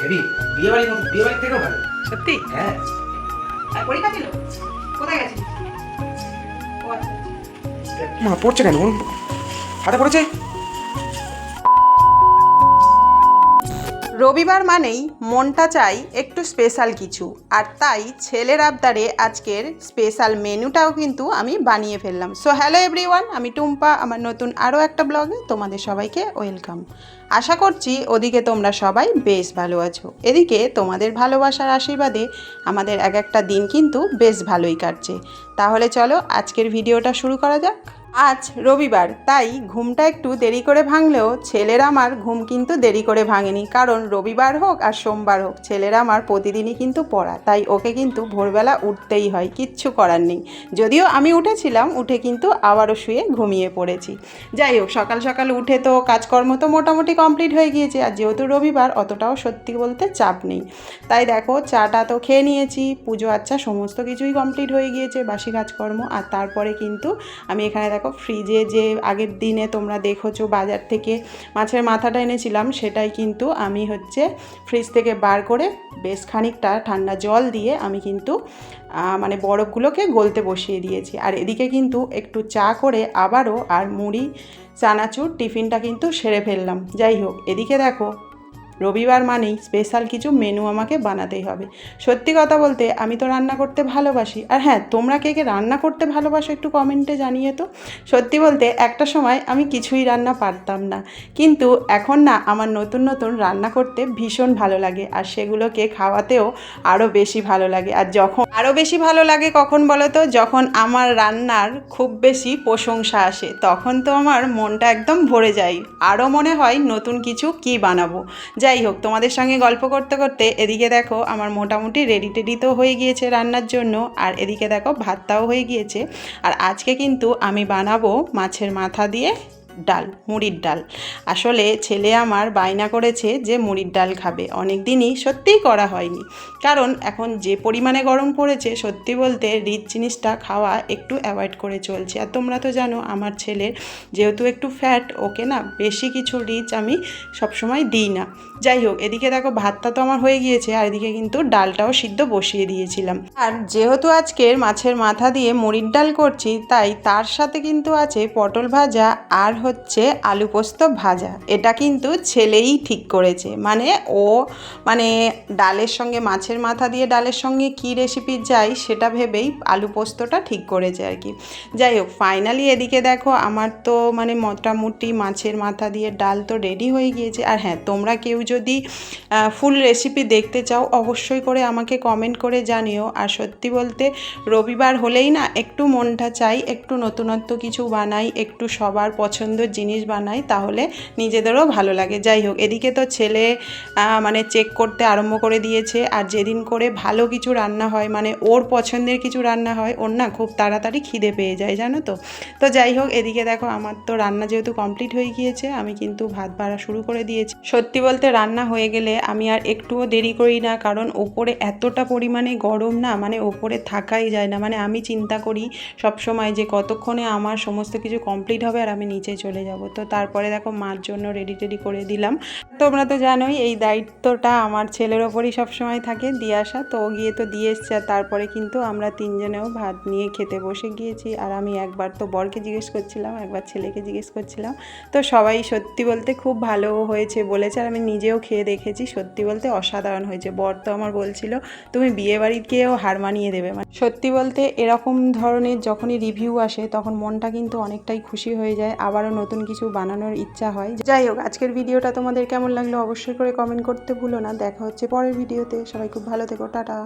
Heavy বিয়ে বাড়ির মতো, বিয়ে বাড়ির থেকেও ভালো। সত্যি? হ্যাঁ। আর পরীক্ষা ছিল? কোথায় গেছিস? ও আচ্ছা। মা পড়ছে কেন? হাতে পড়েছে। রবিবার মানেই মনটা চাই একটু স্পেশাল কিছু, আর তাই ছেলের আবদারে আজকের স্পেশাল মেনুটাও কিন্তু আমি বানিয়ে ফেললাম। সো হ্যালো এভরিওয়ান, আমি টুম্পা, আমার নতুন আরও একটা ব্লগে তোমাদের সবাইকে ওয়েলকাম। আশা করছি ওদিকে তোমরা সবাই বেশ ভালো আছো। এদিকে তোমাদের ভালোবাসার আশীর্বাদে আমাদের এক একটা দিন কিন্তু বেশ ভালোই কাটছে। তাহলে চলো আজকের ভিডিওটা শুরু করা যাক। আজ রবিবার, তাই ঘুমটা একটু দেরি করে ভাঙলেও ছেলের আমার ঘুম কিন্তু দেরি করে ভাঙেনি, কারণ রবিবার হোক আর সোমবার হোক ছেলের আমার প্রতিদিনই কিন্তু পড়া, তাই ওকে কিন্তু ভোরবেলা উঠতেই হয়, কিচ্ছু করার নেই। যদিও আমি উঠেছিলাম, উঠে কিন্তু আবারও শুয়ে ঘুমিয়ে পড়েছি। যাই হোক, সকাল সকাল উঠে তো কাজকর্ম তো মোটামুটি কমপ্লিট হয়ে গিয়েছে, আর যেহেতু রবিবার অতটাও সত্যি বলতে চাপ নেই। তাই দেখো, চাটা তো খেয়ে নিয়েছি, পুজো আচ্ছা সমস্ত কিছুই কমপ্লিট হয়ে গিয়েছে, বাসি কাজকর্ম। আর তারপরে কিন্তু আমি এখানে দেখো ফ্রিজে যে আগের দিনে তোমরা দেখেছো বাজার থেকে মাছের মাথাটা এনেছিলাম, সেটাই কিন্তু আমি ফ্রিজ থেকে বার করে বেশ খানিকটা ঠান্ডা জল দিয়ে আমি কিন্তু মানে বরফগুলোকে গলতে বসিয়ে দিয়েছি। আর এদিকে কিন্তু একটু চা করে আবারও আর মুড়ি চানাচুর টিফিনটা কিন্তু সেরে ফেললাম। যাই হোক, এদিকে দেখো রবিবার মানেই স্পেশাল কিছু মেনু আমাকে বানাতেই হবে। সত্যি কথা বলতে আমি তো রান্না করতে ভালোবাসি, আর হ্যাঁ, তোমরা কে কে রান্না করতে ভালোবাসো একটু কমেন্টে জানিয়ে তো। সত্যি বলতে একটা সময় আমি কিছুই রান্না পারতাম না, কিন্তু এখন না আমার নতুন নতুন রান্না করতে ভীষণ ভালো লাগে, আর সেগুলোকে খাওয়াতেও আরও বেশি ভালো লাগে। আর যখন আরও বেশি ভালো লাগে কখন বলো তো, যখন আমার রান্নার খুব বেশি প্রশংসা আসে, তখন তো আমার মনটা একদম ভরে যায়, আরও মনে হয় নতুন কিছু কি বানাবো। যাই হোক, তোমাদের সঙ্গে গল্প করতে করতে এদিকে দেখো আমার মোটামুটি রেডি টেডি তো হয়ে গিয়েছে রান্নার জন্য, আর এদিকে দেখো ভাতটাও হয়ে গিয়েছে। আর আজকে কিন্তু আমি বানাবো মাছের মাথা দিয়ে ডাল, মুড়ির ডাল। আসলে ছেলে আমার বায়না করেছে যে মুড়ির ডাল খাবে, অনেক দিনই সত্যিই করা হয়নি, কারণ এখন যে পরিমাণে গরম পড়েছে সত্যি বলতে রিচ জিনিসটা খাওয়া একটু অ্যাভয়েড করে চলছে। আর তোমরা তো জানো আমার ছেলের যেহেতু একটু ফ্যাট, ওকে না বেশি কিছু রিচ আমি সবসময় দিই না। যাই হোক, এদিকে দেখো ভাতটা তো আমার হয়ে গিয়েছে, আর এদিকে কিন্তু ডালটাও সিদ্ধ বসিয়ে দিয়েছিলাম। আর যেহেতু আজকের মাছের মাথা দিয়ে মুড়ির ডাল করছি, তাই তার সাথে কিন্তু আছে পটল ভাজা আর আলু পোস্ত ভাজা। এটা কিন্তু ছেলেই ঠিক করেছে, মানে ডালের সঙ্গে মাছের মাথা দিয়ে ডালের সঙ্গে কি রেসিপি যায় সেটা ভেবেই আলু পোস্তটা ঠিক করেছে আর কি। যাই হোক, ফাইনালি এদিকে দেখো আমার তো মোটামুটি মাছের মাথা দিয়ে ডাল তো রেডি হয়ে গিয়েছে। আর হ্যাঁ, তোমরা কেউ যদি ফুল রেসিপি দেখতে চাও অবশ্যই করে আমাকে কমেন্ট করে জানিও। আর সত্যি বলতে রবিবার হলেই না একটু মনটা চাই একটু নতুনত্ব কিছু বানাই, একটু সবার পছন্দের জিনিস বানাই, তাহলে নিজেদেরও ভালো লাগে। যাই হোক, এদিকে তো ছেলে চেক করতে আরম্ভ করে দিয়েছে, আর যেদিন করে ভালো কিছু রান্না হয়, মানে ওর পছন্দের কিছু রান্না হয়, ওর না খুব তাড়াতাড়ি খিদে পেয়ে যায়, জানো তো। তো যাই হোক, এদিকে দেখো আমার তো রান্না যেহেতু কমপ্লিট হয়ে গিয়েছে, আমি কিন্তু ভাত বাড়া শুরু করে দিয়েছি। সত্যি বলতে রান্না হয়ে গেলে আমি আর একটুও দেরি করি না, কারণ ওপরে এতটা পরিমাণে গরম না, ওপরে থাকাই যায় না। আমি চিন্তা করি সবসময় যে কতক্ষণে আমার সমস্ত কিছু কমপ্লিট হবে আর আমি নিচে চলে যাব। তো তারপরে দেখো মার জন্য রেডি টেডি করে দিলাম। তোমরা তো জানোই এই দায়িত্বটা আমার ছেলের ওপরই সবসময় থাকে দিয়ে আসা, তো ও গিয়ে তো দিয়ে এসছে। আর তারপরে কিন্তু আমরা তিনজনেও ভাত নিয়ে খেতে বসে গিয়েছি। আর আমি একবার তো বরকে জিজ্ঞেস করছিলাম, একবার ছেলেকে জিজ্ঞেস করছিলাম, তো সবাই সত্যি বলতে খুব ভালো হয়েছে বলেছে। আর আমি নিজেও খেয়ে দেখেছি, সত্যি বলতে অসাধারণ হয়েছে। বর তো আমার বলছিল তুমি বিয়ে বাড়িতেও হার মানিয়ে দেবে। সত্যি বলতে এরকম ধরনের যখনই রিভিউ আসে তখন মনটা কিন্তু অনেকটাই খুশি হয়ে যায়, আবারও নতুন কিছু বানানোর ইচ্ছা হয়। যাই হোক, আজকের ভিডিওটা তোমাদের কেমন লাগলো অবশ্যই করে কমেন্ট করতে ভুলো না। দেখা হচ্ছে পরের ভিডিওতে, সবাই খুব ভালো থেকো, টাটা।